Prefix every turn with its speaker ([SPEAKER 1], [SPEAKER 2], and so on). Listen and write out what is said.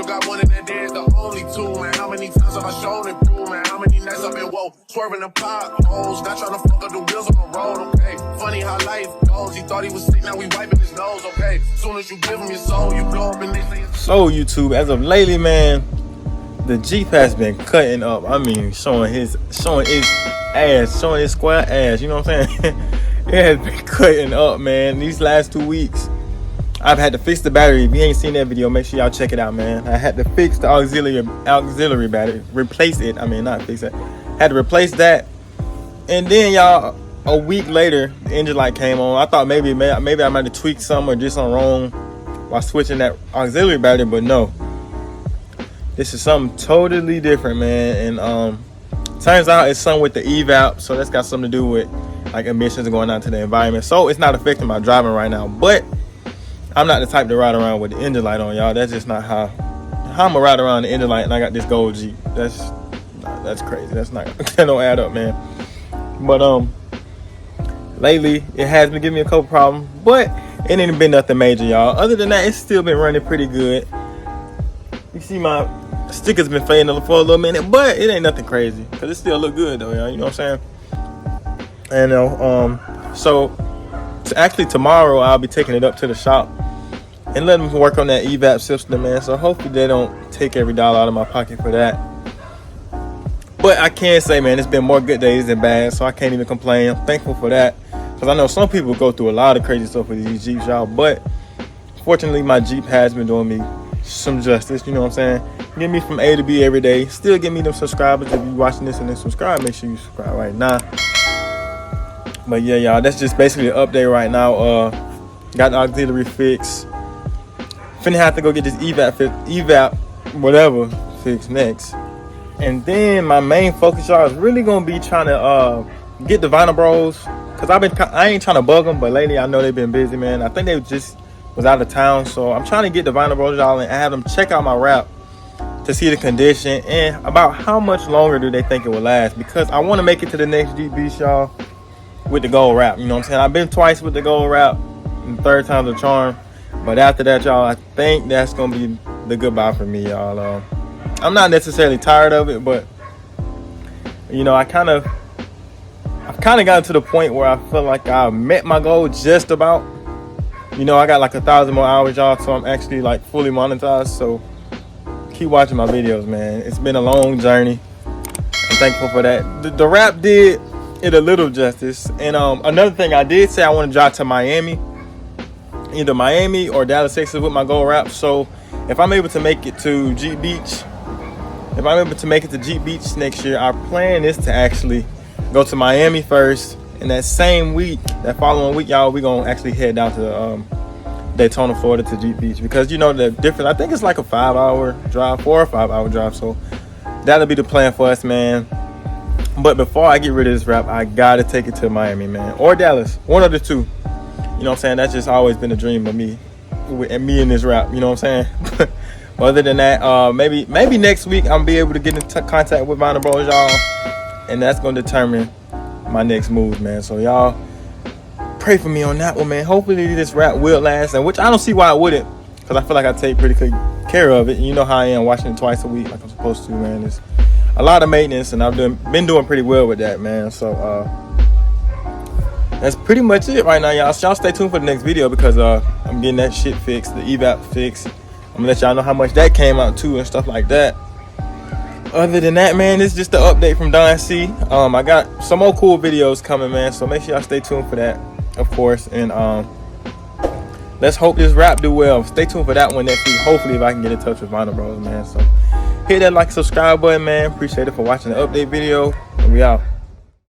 [SPEAKER 1] you got one in that day, it's the only two, man. How many times have I shown it through, man? How many nights I've been swerving the potholes, not trying to fuck up the wheels on the road, okay? Funny how life goes. He thought he was sick, now we wiping his nose, okay? Soon as you give him your soul, you blow up and they say.
[SPEAKER 2] So YouTube, as of lately, man, the Jeep has been cutting up. I mean, showing his ass, showing his square ass. You know what I'm saying? It has been cutting up, man. These last 2 weeks, I've had to fix the battery. If you ain't seen that video, make sure y'all check it out, man. I had to fix the auxiliary battery, replace it. I mean, not fix it. Had to replace that, and then y'all, a week later, the engine light came on. I thought maybe I might have tweaked something or did something wrong while switching that auxiliary battery, but no. This is something totally different, man. And turns out it's something with the evap, so that's got something to do with like emissions going out to the environment. So it's not affecting my driving right now. But I'm not the type to ride around with the engine light on, y'all. That's just not how I'm gonna ride around the engine light and I got this gold Jeep. That's crazy. That's not that don't add up, man. But lately it has been giving me a couple problems, but it ain't been nothing major, y'all. Other than that, it's still been running pretty good. You see my stickers been fading for a little minute, but it ain't nothing crazy because it still look good though, y'all. You know what I'm saying? And so actually tomorrow I'll be taking it up to the shop and letting them work on that evap system, man. So hopefully they don't take every dollar out of my pocket for that. But I can say, man, it's been more good days than bad, so I can't even complain. I'm thankful for that because I know some people go through a lot of crazy stuff with these Jeeps, y'all. But fortunately, my Jeep has been doing me some justice, you know what I'm saying? Get me from A to B every day. Still get me them subscribers. If you watching this and then subscribe, make sure you subscribe right now. But yeah, y'all, that's just basically an update right now. Got the auxiliary fix. Finna have to go get this evap whatever fixed next. And then my main focus, y'all, is really gonna be trying to get the Vinyl Bros, cause I ain't trying to bug them, but lately I know they've been busy, man. I think they just was out of town, so I'm trying to get the Vinyl Bros, y'all, and have them check out my wrap to see the condition and about how much longer do they think it will last, because I want to make it to the next Jeep Beast, y'all, with the gold wrap. You know what I'm saying? I've been twice with the gold wrap, and third time's a charm. But after that, y'all, I think that's gonna be the goodbye for me, y'all. I'm not necessarily tired of it, but you know, I've kind of gotten to the point where I feel like I met my goal just about. You know, I got like 1,000 more hours, y'all, so I'm actually like fully monetized. So keep watching my videos, man. It's been a long journey. I'm thankful for that. The wrap did it a little justice. And another thing, I did say I want to drive to Miami, either Miami or Dallas, Texas, with my gold wrap. So if I'm able to make it to Jeep Beach, next year, our plan is to actually go to Miami first, and that same week, that following week, y'all, we gonna actually head down to Daytona, Florida, to Jeep Beach, because you know the difference. I think it's like a 4 or 5 hour drive. So that'll be the plan for us, man. But before I get rid of this wrap, I gotta take it to Miami, man, or Dallas, one of the two. You know what I'm saying? That's just always been a dream of me, and me in this wrap. You know what I'm saying? Other than that, maybe next week I'll be able to get in contact with Vinyl Bros, y'all, and that's gonna determine my next move, man. So y'all pray for me on that one, man. Hopefully this wrap will last, and which I don't see why it wouldn't, because I feel like I take pretty good care of it. You know how I am, washing it twice a week like I'm supposed to, man. It's a lot of maintenance, and I've been doing pretty well with that, man. So that's pretty much it right now, y'all. So y'all stay tuned for the next video, because I'm getting that shit fixed, the evap fixed. I'm gonna let y'all know how much that came out to and stuff like that. Other than that, man, it's just the update from Donnn C. I got some more cool videos coming, man, so make sure y'all stay tuned for that, of course. And let's hope this wrap do well. Stay tuned for that one next week. Hopefully, if I can get in touch with Vinyl Bros, man. So hit that like, subscribe button, man. Appreciate it for watching the update video, and we out.